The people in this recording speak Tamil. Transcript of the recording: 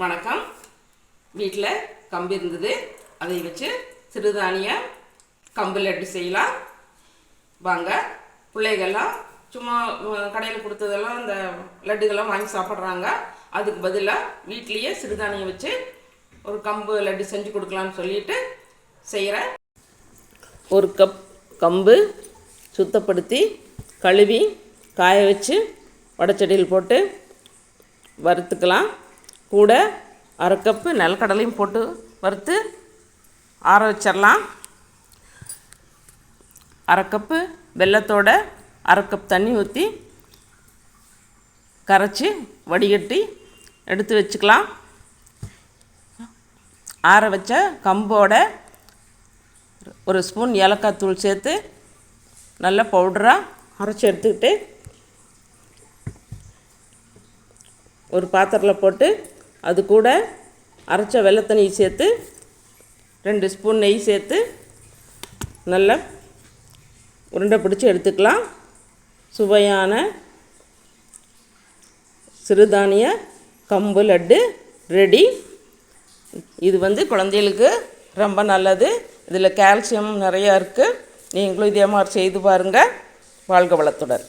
வணக்கம். வீட்டில் கம்பு இருந்தது, அதை வச்சு சிறுதானிய கம்பு லட்டு செய்யலாம். வாங்க. பிள்ளைகள்லாம் சும்மா கடையில் கொடுத்ததெல்லாம் இந்த லட்டுகள்லாம் வாங்கி சாப்பிட்றாங்க. அதுக்கு பதிலாக வீட்லேயே சிறுதானியம் வச்சு ஒரு கம்பு லட்டு செஞ்சு கொடுக்கலான்னு சொல்லிட்டு செய்கிறேன். ஒரு கப் கம்பு சுத்தப்படுத்தி கழுவி காய வச்சு வடச்சட்டியில் போட்டு வறுத்துக்கலாம். கூட அரை கப்பு நிலக்கடலையும் போட்டு வறுத்து ஆற வச்சிடலாம். அரை கப்பு வெல்லத்தோட அரை கப் தண்ணி ஊற்றி கரைச்சி வடிகட்டி எடுத்து வச்சுக்கலாம். ஆற வச்ச கம்போட ஒரு ஸ்பூன் ஏலக்காய் தூள் சேர்த்து நல்லா பவுடராக அரைச்சி எடுத்துக்கிட்டு ஒரு பாத்திரத்தில் போட்டு அது கூட அரைச்ச வெல்லத்தண்ணி சேர்த்து 2 ஸ்பூன் நெய் சேர்த்து நல்லா உருண்டை பிடிச்சி எடுத்துக்கலாம். சுவையான சிறுதானிய கம்பு லட்டு ரெடி. இது குழந்தைகளுக்கு ரொம்ப நல்லது. இதில் கால்சியம் நிறையா இருக்குது. நீங்களும் இதே மாதிரி செய்து பாருங்கள். வாழ்க வளத்துடன்.